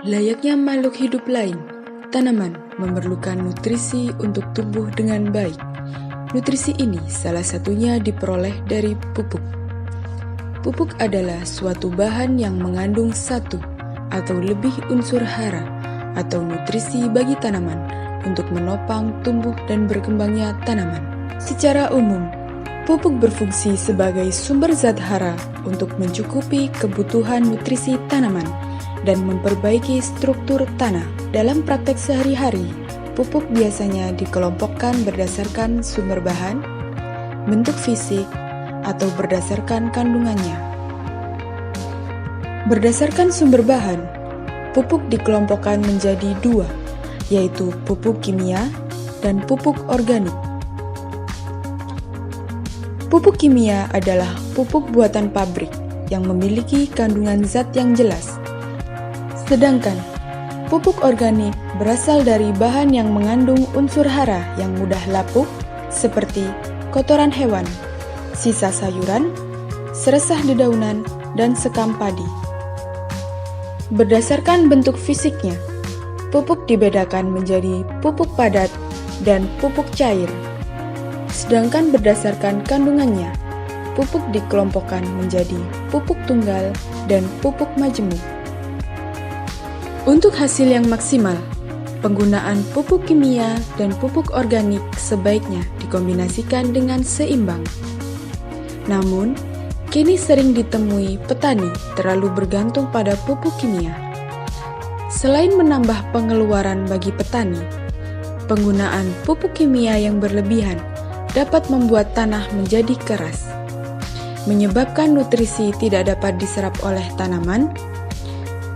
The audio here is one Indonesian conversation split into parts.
Layaknya makhluk hidup lain, tanaman memerlukan nutrisi untuk tumbuh dengan baik. Nutrisi ini salah satunya diperoleh dari pupuk. Pupuk adalah suatu bahan yang mengandung satu atau lebih unsur hara atau nutrisi bagi tanaman untuk menopang tumbuh dan berkembangnya tanaman. Secara umum, pupuk berfungsi sebagai sumber zat hara untuk mencukupi kebutuhan nutrisi tanaman dan memperbaiki struktur tanah. Dalam praktek sehari-hari, pupuk biasanya dikelompokkan berdasarkan sumber bahan, bentuk fisik, atau berdasarkan kandungannya. Berdasarkan sumber bahan, pupuk dikelompokkan menjadi dua, yaitu pupuk kimia dan pupuk organik. Pupuk kimia adalah pupuk buatan pabrik yang memiliki kandungan zat yang jelas. Sedangkan pupuk organik berasal dari bahan yang mengandung unsur hara yang mudah lapuk seperti kotoran hewan, sisa sayuran, seresah dedaunan, dan sekam padi. Berdasarkan bentuk fisiknya, pupuk dibedakan menjadi pupuk padat dan pupuk cair. Sedangkan berdasarkan kandungannya, pupuk dikelompokkan menjadi pupuk tunggal dan pupuk majemuk. Untuk hasil yang maksimal, penggunaan pupuk kimia dan pupuk organik sebaiknya dikombinasikan dengan seimbang. Namun, kini sering ditemui petani terlalu bergantung pada pupuk kimia. Selain menambah pengeluaran bagi petani, penggunaan pupuk kimia yang berlebihan dapat membuat tanah menjadi keras, menyebabkan nutrisi tidak dapat diserap oleh tanaman,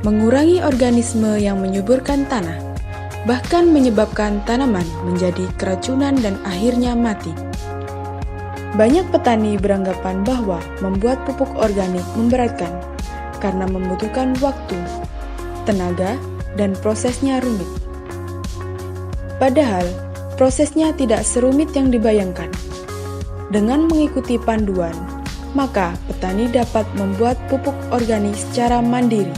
mengurangi organisme yang menyuburkan tanah, bahkan menyebabkan tanaman menjadi keracunan dan akhirnya mati. Banyak petani beranggapan bahwa membuat pupuk organik memberatkan karena membutuhkan waktu, tenaga, dan prosesnya rumit. Padahal, prosesnya tidak serumit yang dibayangkan. Dengan mengikuti panduan, maka petani dapat membuat pupuk organik secara mandiri.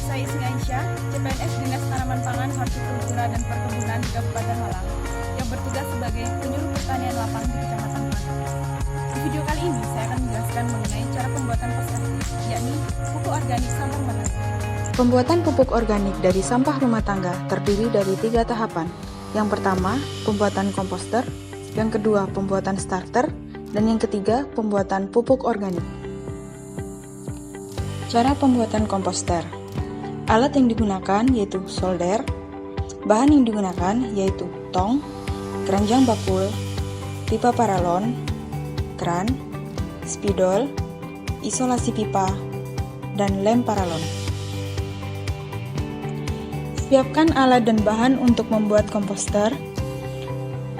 Saya Ismi Aisyah, CPNS Dinas Tanaman Pangan, Hortikultura dan Perkebunan di Kabupaten Malang, yang bertugas sebagai penyuluh pertanian lapang di Kecamatan Malang. Di video kali ini, saya akan menjelaskan mengenai cara pembuatan posesif, yakni pupuk organik sampah rumah tangga. Pembuatan pupuk organik dari sampah rumah tangga terdiri dari 3 tahapan. Yang pertama, pembuatan komposter, yang kedua, pembuatan starter, dan yang ketiga, pembuatan pupuk organik. Cara pembuatan komposter. Alat yang digunakan yaitu solder, bahan yang digunakan yaitu tong, keranjang bakul, pipa paralon, kran, spidol, isolasi pipa, dan lem paralon. Siapkan alat dan bahan untuk membuat komposter.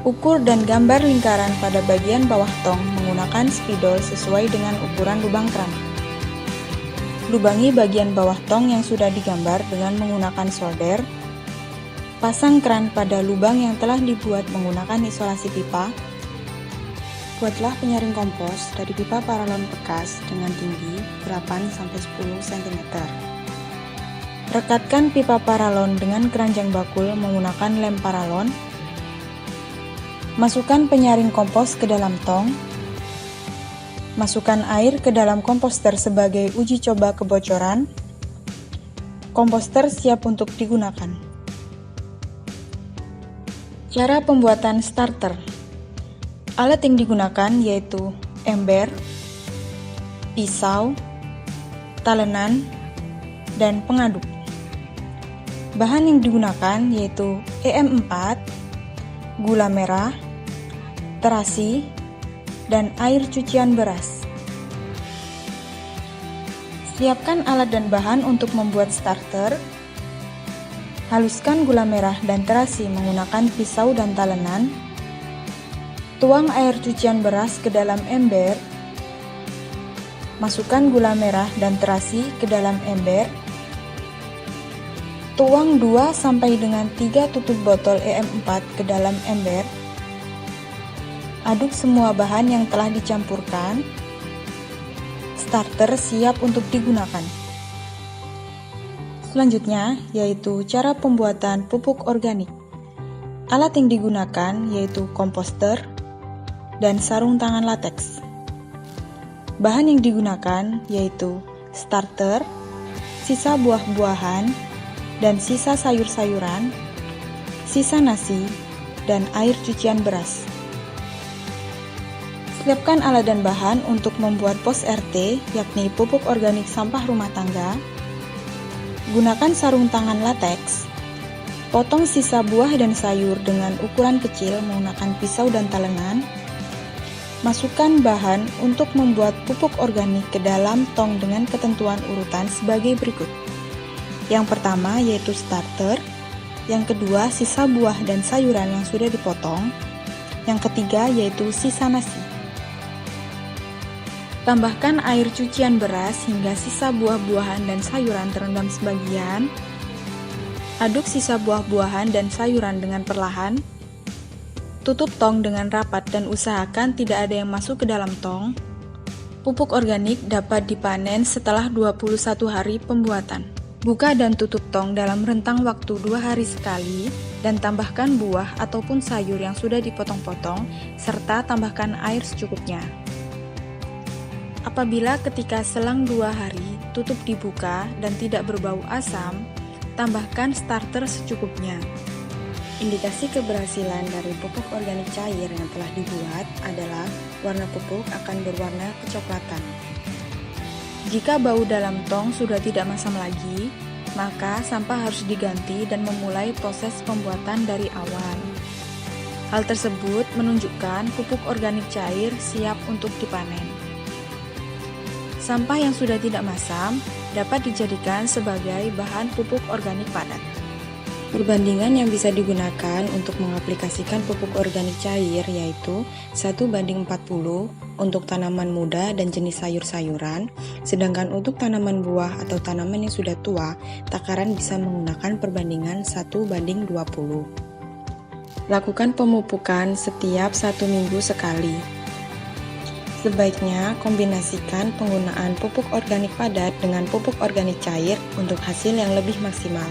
Ukur dan gambar lingkaran pada bagian bawah tong menggunakan spidol sesuai dengan ukuran lubang kran. Lubangi bagian bawah tong yang sudah digambar dengan menggunakan solder. Pasang kran pada lubang yang telah dibuat menggunakan isolasi pipa. Buatlah penyaring kompos dari pipa paralon bekas dengan tinggi 8-10 cm. Rekatkan pipa paralon dengan keranjang bakul menggunakan lem paralon. Masukkan penyaring kompos ke dalam tong. Masukkan air ke dalam komposter sebagai uji coba kebocoran. Komposter siap untuk digunakan. Cara pembuatan starter. Alat yang digunakan yaitu ember, pisau, talenan, dan pengaduk. Bahan yang digunakan yaitu EM4, gula merah, terasi, dan air cucian beras. Siapkan alat dan bahan untuk membuat starter. Haluskan gula merah dan terasi menggunakan pisau dan talenan. Tuang air cucian beras ke dalam ember. Masukkan gula merah dan terasi ke dalam ember. Tuang 2 sampai dengan 3 tutup botol EM4 ke dalam ember. Aduk semua bahan yang telah dicampurkan. Starter siap untuk digunakan. Selanjutnya, yaitu cara pembuatan pupuk organik. Alat yang digunakan yaitu komposter dan sarung tangan lateks. Bahan yang digunakan yaitu starter, sisa buah-buahan, dan sisa sayur-sayuran, sisa nasi, dan air cucian beras. Siapkan alat dan bahan untuk membuat pos RT, yakni pupuk organik sampah rumah tangga. Gunakan sarung tangan lateks. Potong sisa buah dan sayur dengan ukuran kecil menggunakan pisau dan talengan. Masukkan bahan untuk membuat pupuk organik ke dalam tong dengan ketentuan urutan sebagai berikut. Yang pertama yaitu starter, yang kedua sisa buah dan sayuran yang sudah dipotong, yang ketiga yaitu sisa nasi. Tambahkan air cucian beras hingga sisa buah-buahan dan sayuran terendam sebagian. Aduk sisa buah-buahan dan sayuran dengan perlahan. Tutup tong dengan rapat dan usahakan tidak ada yang masuk ke dalam tong. Pupuk organik dapat dipanen setelah 21 hari pembuatan. Buka dan tutup tong dalam rentang waktu 2 hari sekali dan tambahkan buah ataupun sayur yang sudah dipotong-potong serta tambahkan air secukupnya. Apabila ketika selang 2 hari tutup dibuka dan tidak berbau asam, tambahkan starter secukupnya. Indikasi keberhasilan dari pupuk organik cair yang telah dibuat adalah warna pupuk akan berwarna kecoklatan. Jika bau dalam tong sudah tidak masam lagi, maka sampah harus diganti dan memulai proses pembuatan dari awal. Hal tersebut menunjukkan pupuk organik cair siap untuk dipanen. Sampah yang sudah tidak masam dapat dijadikan sebagai bahan pupuk organik padat. Perbandingan yang bisa digunakan untuk mengaplikasikan pupuk organik cair yaitu 1:40 untuk tanaman muda dan jenis sayur-sayuran, sedangkan untuk tanaman buah atau tanaman yang sudah tua, takaran bisa menggunakan perbandingan 1:20. Lakukan pemupukan setiap 1 minggu sekali. Sebaiknya kombinasikan penggunaan pupuk organik padat dengan pupuk organik cair untuk hasil yang lebih maksimal.